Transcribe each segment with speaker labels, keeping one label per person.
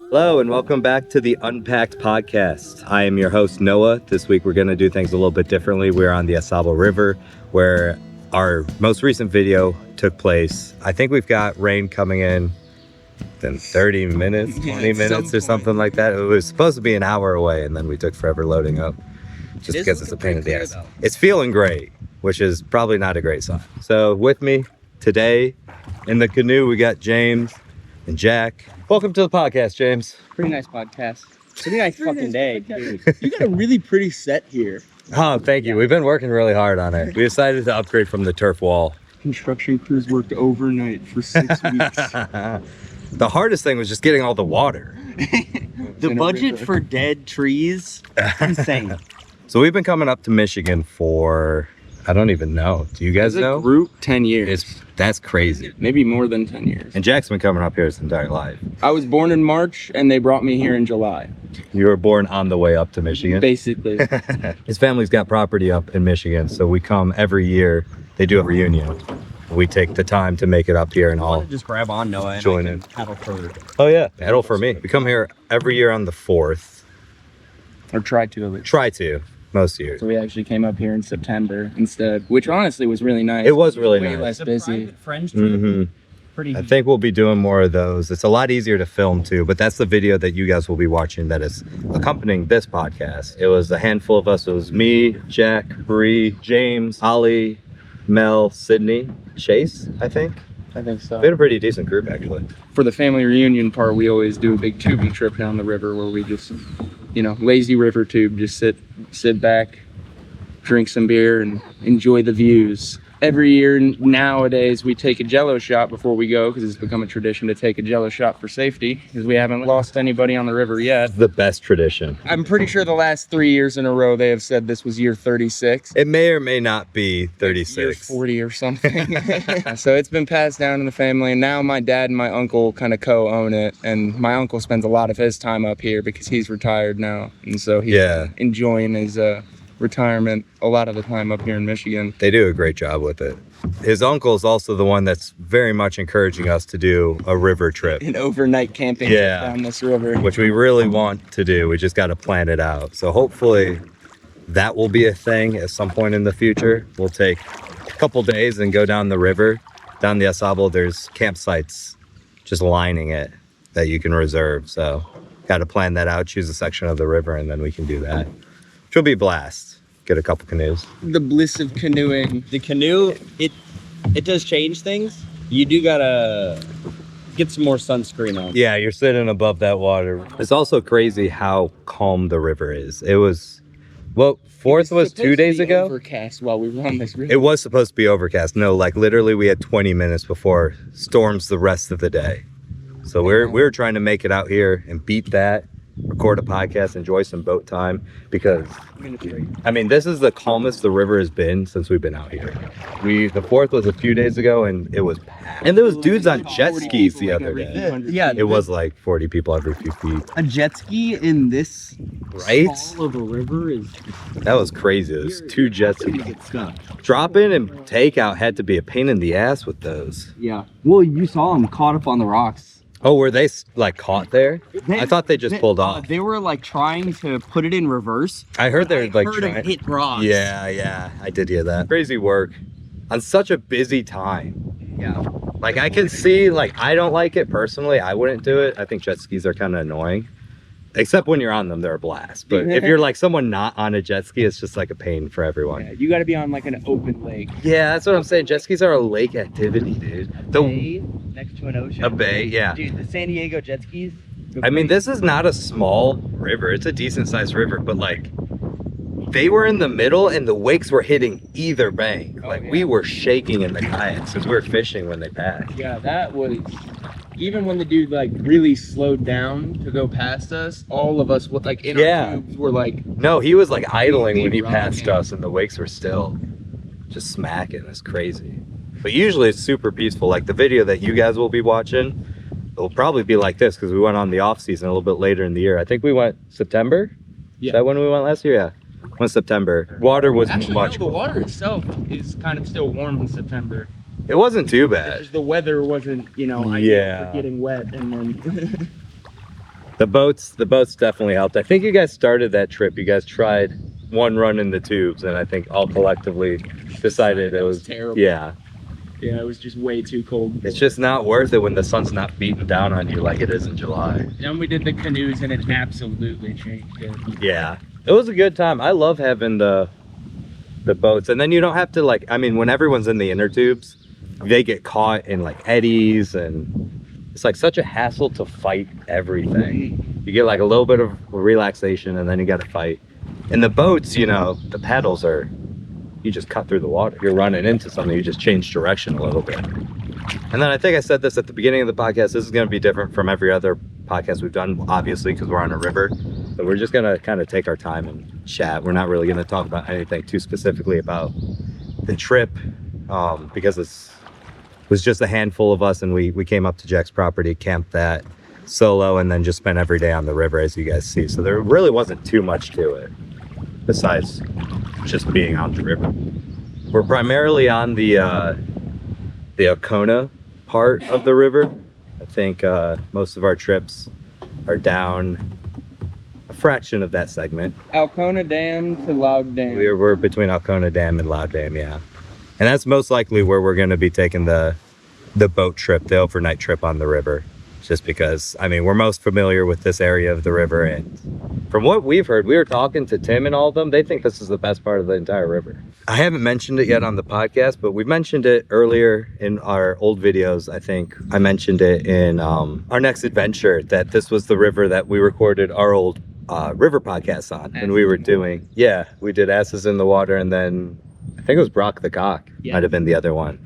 Speaker 1: Hello and welcome back to the Unpacked podcast. I am your host, Noah. This week we're going to do things a little bit differently. We're on the Au Sable River where our most recent video took place. I think we've got rain coming in 30 minutes, 20 minutes or something like that. It was supposed to be an hour away and then we took forever loading up just because it's a pain in the ass. It's feeling great, which is probably not a great sign. So with me today in the canoe, we got James and Jack. Welcome to the podcast, James.
Speaker 2: Pretty nice podcast. Pretty nice fucking day, dude.
Speaker 3: You got a really pretty set here.
Speaker 1: Oh, thank you. We've been working really hard on it. We decided to upgrade from the turf wall.
Speaker 3: Construction crews worked overnight for 6 weeks.
Speaker 1: The hardest thing was just getting all the water.
Speaker 2: The budget for dead trees, insane.
Speaker 1: So we've been coming up to Michigan for, I don't even know. Do you guys
Speaker 3: As a
Speaker 1: know?
Speaker 3: group, 10 years.
Speaker 1: That's crazy.
Speaker 3: Maybe more than 10 years.
Speaker 1: And Jack's been coming up here his entire life.
Speaker 3: I was born in March and they brought me here in July.
Speaker 1: You were born on the way up to Michigan?
Speaker 3: Basically.
Speaker 1: His family's got property up in Michigan, so we come every year. They do a reunion. We take the time to make it up here and all.
Speaker 2: Just grab on, Noah, and
Speaker 1: join in.
Speaker 2: paddle forward.
Speaker 1: Oh yeah, paddle for me. We come here every year on the 4th.
Speaker 3: Or tried to at least.
Speaker 1: Try to, most years.
Speaker 3: So we actually came up here in September instead, which honestly was really nice.
Speaker 1: It was really
Speaker 3: Way
Speaker 1: nice.
Speaker 3: less busy.
Speaker 2: Friends trip.
Speaker 1: Mm-hmm.
Speaker 2: Pretty.
Speaker 1: I think we'll be doing more of those. It's a lot easier to film too, but that's the video that you guys will be watching that is accompanying this podcast. It was a handful of us. It was me, Jack, Bree, James, Ollie, Mel, Sydney, Chase, I think.
Speaker 3: I think so.
Speaker 1: We had a pretty decent group actually.
Speaker 3: For the family reunion part, we always do a big tubing trip down the river where we just, lazy river tube, just sit back, drink some beer and enjoy the views. Every year nowadays we take a Jello shot before we go because it's become a tradition to take a Jello shot for safety because we haven't lost anybody on the river yet.
Speaker 1: The best tradition.
Speaker 3: I'm pretty sure the last 3 years in a row they have said this was year 36.
Speaker 1: It may or may not be
Speaker 3: Year
Speaker 1: 36.
Speaker 3: 40 or something. So it's been passed down in the family and now my dad and my uncle kind of co-own it, and my uncle spends a lot of his time up here because he's retired now, and so he's enjoying his retirement a lot of the time up here in Michigan.
Speaker 1: They do a great job with it. His uncle's also the one that's very much encouraging us to do a river trip,
Speaker 3: An overnight camping trip down this river.
Speaker 1: which we really want to do. We just got to plan it out. So hopefully that will be a thing at some point in the future. We'll take a couple days and go down the river. Down the Au Sable, there's campsites just lining it that you can reserve. So got to plan that out, choose a section of the river, and then we can do that, which will be a blast. Get a couple canoes.
Speaker 3: The bliss of canoeing.
Speaker 2: The canoe, it does change things. You do gotta get some more sunscreen on.
Speaker 1: Yeah, you're sitting above that water. It's also crazy how calm the river is. It was, 4th was 2 days ago?
Speaker 3: Overcast while we were on this river.
Speaker 1: It was supposed to be overcast. No, like literally we had 20 minutes before storms the rest of the day. So we're trying to make it out here and beat that, record a podcast, enjoy some boat time, because I mean this is the calmest the river has been since we've been out here. The 4th was a few days ago and it was packed. And there was dudes on jet skis the other day.
Speaker 2: Yeah,
Speaker 1: It was like 40 people every few feet.
Speaker 2: a jet ski in this
Speaker 1: Right?
Speaker 2: small of a river is
Speaker 1: That was crazy. It was 2 jet skis.
Speaker 2: get stuck.
Speaker 1: Drop in and takeout had to be a pain in the ass with those.
Speaker 2: Yeah. Well, you saw them caught up on the rocks.
Speaker 1: Oh, were they like caught there? I thought they just pulled off.
Speaker 2: They were like trying to put it in reverse.
Speaker 1: I heard they're like
Speaker 2: Heard them
Speaker 1: trying.
Speaker 2: hit rocks.
Speaker 1: Yeah, I did hear that. Crazy work on such a busy time.
Speaker 2: Yeah.
Speaker 1: Like I can see, like I don't like it personally. I wouldn't do it. I think jet skis are kind of annoying. Except when you're on them, they're a blast. But if you're like someone not on a jet ski, it's just like a pain for everyone.
Speaker 3: Yeah, you got to be on like an open lake.
Speaker 1: Yeah, that's what I'm saying. Jet skis are a lake activity, dude.
Speaker 2: Bay next to an ocean.
Speaker 1: A bay, yeah.
Speaker 2: Dude, the San Diego jet skis.
Speaker 1: I mean, this is not a small river. It's a decent sized river, but like they were in the middle and the wakes were hitting either bank. Like we were shaking in the kayaks because we were fishing when they passed.
Speaker 3: Yeah, that was, even when the dude like really slowed down to go past us, all of us like in our tubes were like,
Speaker 1: No, he was like idling when he passed us and the wakes were still just smacking. It's crazy. But usually it's super peaceful. Like the video that you guys will be watching, it'll probably be like this because we went on the off season a little bit later in the year. I think we went September.
Speaker 3: Yeah.
Speaker 1: Is that when we went last year? Yeah. Went September. Water was
Speaker 3: actually,
Speaker 1: much
Speaker 3: no, the water itself is kind of still warm in September.
Speaker 1: It wasn't too bad.
Speaker 3: The weather wasn't, ideal for getting wet, and then
Speaker 1: The boats definitely helped. I think you guys started that trip. You guys tried one run in the tubes, and I think all collectively decided it was
Speaker 3: terrible.
Speaker 1: Yeah.
Speaker 3: Yeah, it was just way too cold.
Speaker 1: It's just not worth it when the sun's not beating down on you like it is in July.
Speaker 3: Then we did the canoes and it absolutely changed it.
Speaker 1: Yeah. It was a good time. I love having the boats. And then you don't have to when everyone's in the inner tubes, they get caught in like eddies, and it's like such a hassle to fight everything. You get like a little bit of relaxation and then you got to fight. In the boats, the paddles you just cut through the water. You're running into something, you just change direction a little bit. And then I think I said this at the beginning of the podcast, this is going to be different from every other podcast we've done, obviously, because we're on a river. But we're just going to kind of take our time and chat. We're not really going to talk about anything too specifically about the trip, because it was just a handful of us, and we came up to Jack's property, camped that solo, and then just spent every day on the river, as you guys see. So there really wasn't too much to it besides just being on the river. We're primarily on the Alcona part of the river. I think most of our trips are down a fraction of that segment.
Speaker 3: Alcona Dam to Loud Dam.
Speaker 1: We're between Alcona Dam and Loud Dam, yeah. And that's most likely where we're going to be taking the boat trip, the overnight trip on the river. Just because, we're most familiar with this area of the river, and from what we've heard, we were talking to Tim and all of them, they think this is the best part of the entire river. I haven't mentioned it yet on the podcast, but we mentioned it earlier in our old videos. I think I mentioned it in our next adventure, that this was the river that we recorded our old river podcast on. And we were doing, we did Asses in the Water, and then I think it was Brock the Cock, might have been the other one.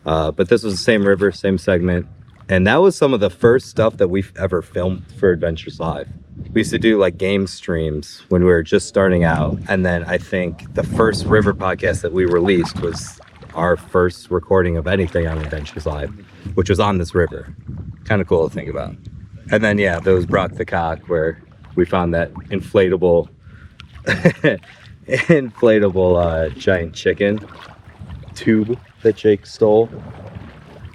Speaker 1: But this was the same river, same segment. And that was some of the first stuff that we've ever filmed for Adventures Live. We used to do like game streams when we were just starting out. And then I think the first river podcast that we released was our first recording of anything on Adventures Live, which was on this river. Kind of cool to think about. And then, there was Brock the Cock, where we found that inflatable giant chicken tube that Jake stole.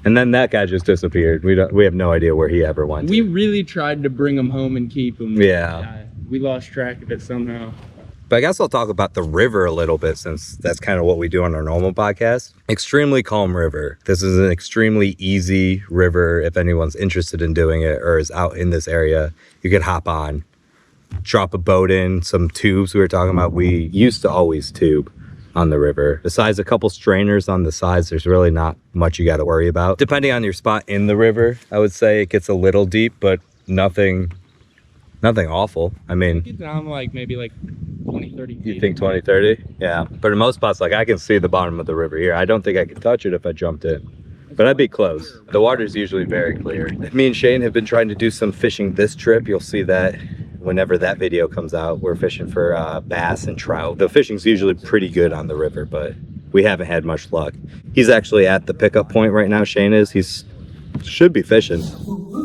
Speaker 1: And then that guy just disappeared. We have no idea where he ever went.
Speaker 3: We really tried to bring him home and keep him.
Speaker 1: Yeah.
Speaker 3: We lost track of it somehow.
Speaker 1: But I guess I'll talk about the river a little bit, since that's kind of what we do on our normal podcast. Extremely calm river. This is an extremely easy river. If anyone's interested in doing it or is out in this area, you could hop on, drop a boat in, some tubes we were talking about. We used to always tube on the river. Besides a couple strainers on the sides, there's really not much you got to worry about. Depending on your spot in the river, I would say it gets a little deep, but nothing awful.
Speaker 3: Get down maybe 20, 30 feet.
Speaker 1: You think 20, 30? Yeah. But in most spots, I can see the bottom of the river here. I don't think I could touch it if I jumped in, but I'd be close. The water's usually very clear. Me and Shane have been trying to do some fishing this trip. You'll see that whenever that video comes out. We're fishing for bass and trout. The fishing's usually pretty good on the river, but we haven't had much luck. He's actually at the pickup point right now, Shane is. He's should be fishing.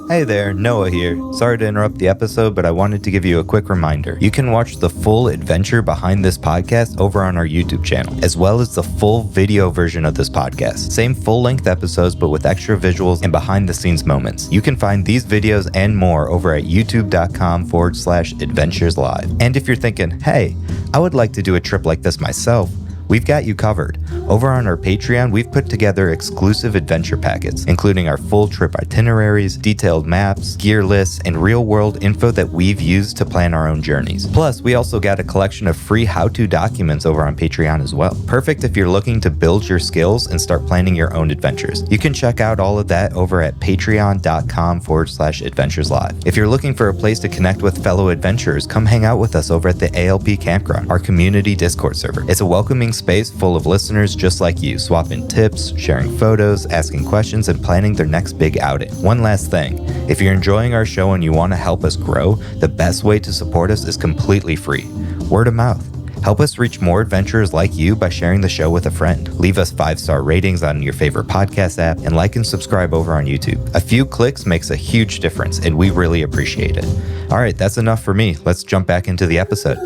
Speaker 4: Hey there, Noah here. Sorry to interrupt the episode, but I wanted to give you a quick reminder. You can watch the full adventure behind this podcast over on our YouTube channel, as well as the full video version of this podcast. Same full-length episodes, but with extra visuals and behind-the-scenes moments. You can find these videos and more over at youtube.com/adventureslive. And if you're thinking, hey, I would like to do a trip like this myself, we've got you covered. Over on our Patreon, we've put together exclusive adventure packets, including our full trip itineraries, detailed maps, gear lists, and real-world info that we've used to plan our own journeys. Plus, we also got a collection of free how-to documents over on Patreon as well. Perfect if you're looking to build your skills and start planning your own adventures. You can check out all of that over at patreon.com/adventureslive. If you're looking for a place to connect with fellow adventurers, come hang out with us over at the ALP Campground, our community Discord server. It's a welcoming space full of listeners just like you, swapping tips, sharing photos, asking questions, and planning their next big outing. One last thing, if you're enjoying our show and you want to help us grow, the best way to support us is completely free. Word of mouth. Help us reach more adventurers like you by sharing the show with a friend. Leave us 5-star ratings on your favorite podcast app, and like and subscribe over on YouTube. A few clicks makes a huge difference, and we really appreciate it. All right, that's enough for me. Let's jump back into the episode.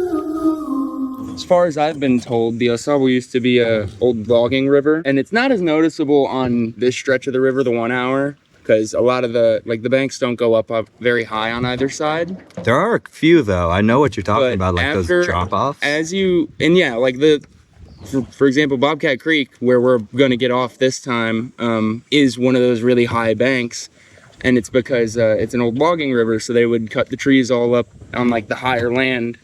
Speaker 3: As far as I've been told, the Au Sable used to be a old logging river, and it's not as noticeable on this stretch of the river, the 1 hour, because a lot of the banks don't go up very high on either side.
Speaker 1: There are a few though. I know what you're talking
Speaker 3: But
Speaker 1: about, like those drop offs.
Speaker 3: For example, Bobcat Creek, where we're going to get off this time, is one of those really high banks. And it's because it's an old logging river, so they would cut the trees all up on like the higher land,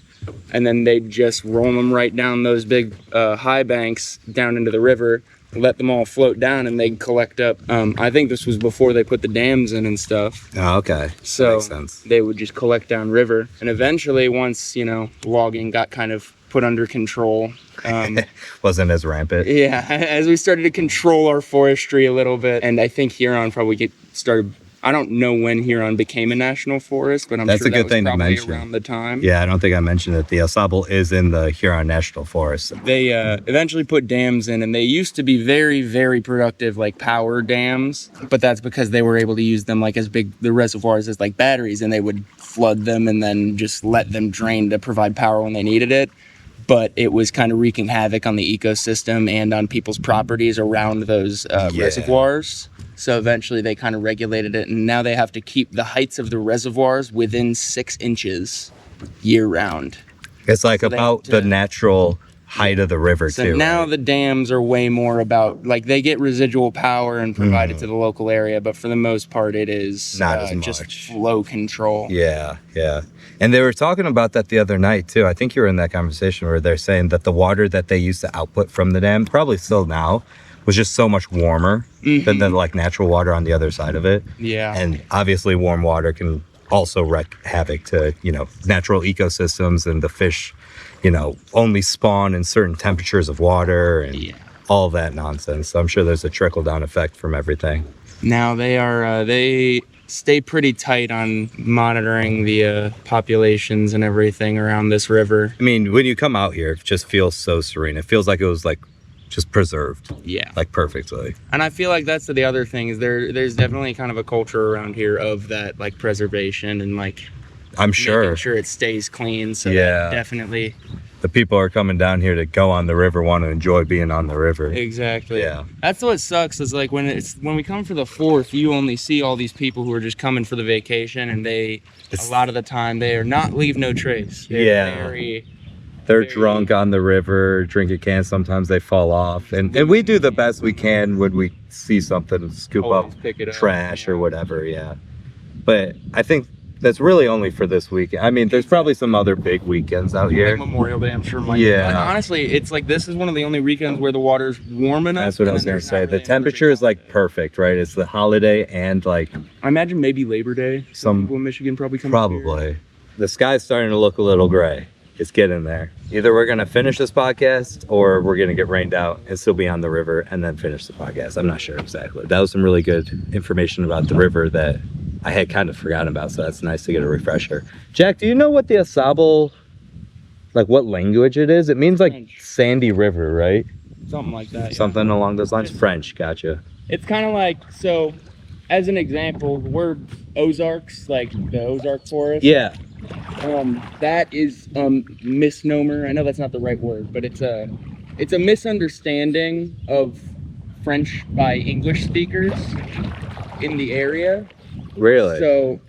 Speaker 3: and then they'd just roll them right down those big high banks down into the river, let them all float down, and they'd collect up. I think this was before they put the dams in and stuff.
Speaker 1: Oh, okay.
Speaker 3: So
Speaker 1: that makes sense.
Speaker 3: they would just collect down river. And eventually, once, logging got kind of put under control.
Speaker 1: Wasn't as rampant.
Speaker 3: Yeah, as we started to control our forestry a little bit. And I think Huron probably started... I don't know when Huron became a national forest, but
Speaker 1: That's
Speaker 3: sure
Speaker 1: a good
Speaker 3: that
Speaker 1: thing
Speaker 3: was
Speaker 1: to
Speaker 3: probably
Speaker 1: mention.
Speaker 3: around the time.
Speaker 1: Yeah, I don't think I mentioned it. The Au Sable is in the Huron National Forest.
Speaker 3: They eventually put dams in, and they used to be very, very productive, like power dams. But that's because they were able to use them like the reservoirs as like batteries, and they would flood them and then just let them drain to provide power when they needed it. But it was kind of wreaking havoc on the ecosystem and on people's properties around those reservoirs. So eventually they kind of regulated it, and now they have to keep the heights of the reservoirs within 6 inches year round.
Speaker 1: It's like about the natural height of the river
Speaker 3: So
Speaker 1: too.
Speaker 3: now
Speaker 1: right?
Speaker 3: the dams are way more about, like, they get residual power and provide it to the local area, but for the most part it is
Speaker 1: Not as
Speaker 3: just
Speaker 1: much.
Speaker 3: flow control.
Speaker 1: Yeah. And they were talking about that the other night too. I think you were in that conversation where they're saying that the water that they used to output from the dam, probably still now, was just so much warmer than the like natural water on the other side of it.
Speaker 3: Yeah.
Speaker 1: And obviously warm water can also wreak havoc to, natural ecosystems, and the fish, only spawn in certain temperatures of water and all that nonsense. So I'm sure there's a trickle down effect from everything.
Speaker 3: Now they stay pretty tight on monitoring the populations and everything around this river.
Speaker 1: I mean, when you come out here, it just feels so serene. It feels like it was like just preserved.
Speaker 3: Yeah.
Speaker 1: Like perfectly.
Speaker 3: And I feel like that's the other thing is there's definitely kind of a culture around here of that, like, preservation and like
Speaker 1: I'm sure.
Speaker 3: making sure it stays clean. So
Speaker 1: Yeah.
Speaker 3: that definitely.
Speaker 1: The people are coming down here to go on the river, want to enjoy being on the river.
Speaker 3: Exactly.
Speaker 1: Yeah.
Speaker 3: That's what sucks is like when we come for the 4th, you only see all these people who are just coming for the vacation, and a lot of the time they are not leave no trace. They're
Speaker 1: They're drunk on the river, drinking cans. Sometimes they fall off. And we do the best we can when we see something, scoop
Speaker 3: Always
Speaker 1: up
Speaker 3: pick it up.
Speaker 1: trash or whatever. Yeah. But I think that's really only for this weekend. I mean, there's probably some other big weekends out here.
Speaker 3: Like Memorial Day, I'm sure might.
Speaker 1: Yeah.
Speaker 3: But honestly, it's like this is one of the only weekends where the water's warm enough.
Speaker 1: That's what I was going to say. The temperature is like perfect, right? It's the holiday and like
Speaker 3: I imagine maybe Labor Day.
Speaker 1: Some-
Speaker 3: people in Michigan probably come up here.
Speaker 1: probably. The sky's starting to look a little gray. It's getting there. Either we're going to finish this podcast or we're going to get rained out and still be on the river and then finish the podcast. I'm not sure exactly. That was some really good information about the river that I had kind of forgotten about, so that's nice to get a refresher. Jack, do you know what the Au Sable, like what language it is? It means like
Speaker 3: French.
Speaker 1: sandy river, right?
Speaker 3: Something like that. Yeah.
Speaker 1: Something along those lines. French, gotcha.
Speaker 3: It's kind of like, so as an example, the word Ozarks, like the Ozark Forest.
Speaker 1: Yeah.
Speaker 3: That is misnomer. I know that's not the right word, but it's a misunderstanding of French by English speakers in the area.
Speaker 1: Really?
Speaker 3: So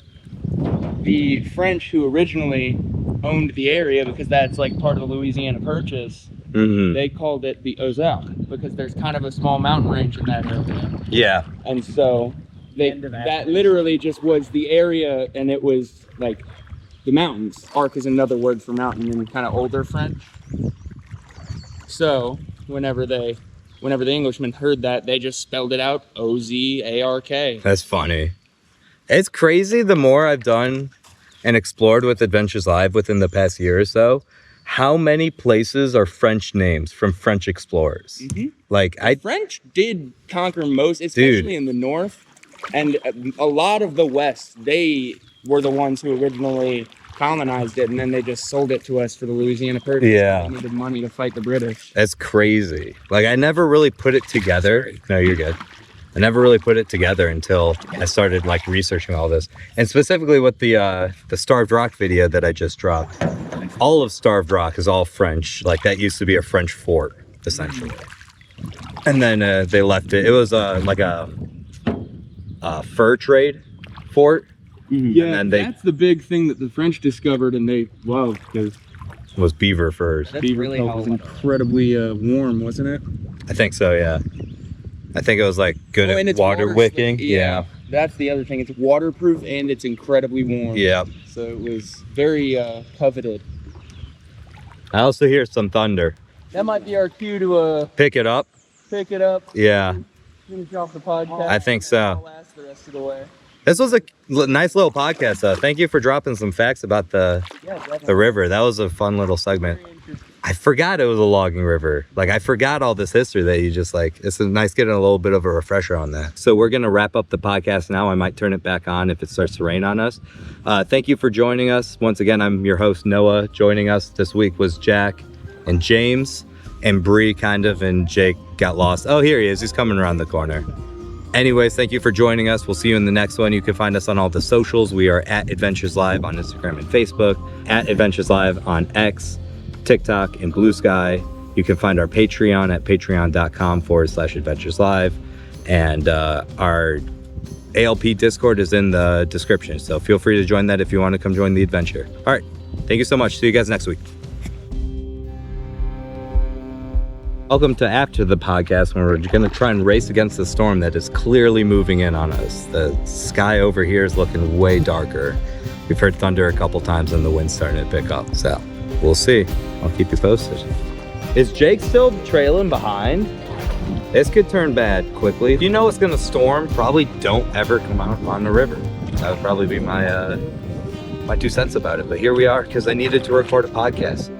Speaker 3: the French who originally owned the area, because that's like part of the Louisiana Purchase,
Speaker 1: Mm-hmm.
Speaker 3: they called it the Ozark because there's kind of a small mountain range in that area.
Speaker 1: Yeah.
Speaker 3: And so that literally just was the area, and it was like the mountains. Arc is another word for mountain in kind of older French. So whenever the Englishmen heard that, they just spelled it out O-Z-A-R-K.
Speaker 1: That's funny. It's crazy the more I've done and explored with Adventures Live within the past year or so, how many places are French names from French explorers.
Speaker 3: Mhm.
Speaker 1: Like
Speaker 3: French did conquer most, especially
Speaker 1: Dude.
Speaker 3: in the north, and a lot of the west. They were the ones who originally colonized it, and then they just sold it to us for the Louisiana Purchase.
Speaker 1: Yeah.
Speaker 3: They needed money to fight the British.
Speaker 1: That's crazy. Like I never really put it together. No, you're good. I never really put it together until I started like researching all this, and specifically with the Starved Rock video that I just dropped. All of Starved Rock is all French. Like that used to be a French fort, essentially. And then they left it. It was like a fur trade fort.
Speaker 3: Yeah,
Speaker 1: then they-
Speaker 3: that's the big thing that the French discovered and they loved, because
Speaker 1: Was beaver furs.
Speaker 2: That's
Speaker 3: beaver
Speaker 2: really
Speaker 3: pelt
Speaker 2: how
Speaker 3: was
Speaker 2: it
Speaker 3: incredibly warm, wasn't it?
Speaker 1: I think so, yeah. I think it was like good
Speaker 3: and
Speaker 1: at
Speaker 3: it's
Speaker 1: water wicking.
Speaker 3: Yeah. That's the other thing. It's waterproof and it's incredibly warm.
Speaker 1: Yeah.
Speaker 3: So it was very coveted.
Speaker 1: I also hear some thunder.
Speaker 3: That might be our cue to
Speaker 1: Pick it up.
Speaker 3: pick it up,
Speaker 1: Yeah,
Speaker 3: finish off the podcast.
Speaker 1: I think so.
Speaker 3: I'll last the rest of the way.
Speaker 1: This was a nice little podcast, though. Thank you for dropping some facts about
Speaker 3: Yeah, definitely.
Speaker 1: the river. That was a fun little segment.
Speaker 3: Very interesting.
Speaker 1: I forgot it was a logging river. Like, I forgot all this history that you just like. It's nice getting a little bit of a refresher on that. So we're gonna wrap up the podcast now. I might turn it back on if it starts to rain on us. Thank you for joining us. Once again, I'm your host, Noah. Joining us this week was Jack and James and Bree, kind of, and Jake got lost. Oh, here he is. He's coming around the corner. Anyways, thank you for joining us. We'll see you in the next one. You can find us on all the socials. We are at Adventures Live on Instagram and Facebook, at Adventures Live on X, TikTok, and Bluesky. You can find our Patreon at patreon.com/Adventures Live. And our ALP Discord is in the description. So feel free to join that if you want to come join the adventure. All right. Thank you so much. See you guys next week. Welcome to After the Podcast, where we're going to try and race against the storm that is clearly moving in on us. The sky over here is looking way darker. We've heard thunder a couple times and the wind's starting to pick up. So we'll see. I'll keep you posted. Is Jake still trailing behind? This could turn bad quickly. If you know it's going to storm, probably don't ever come out on the river. That would probably be my 2 cents about it. But here we are because I needed to record a podcast.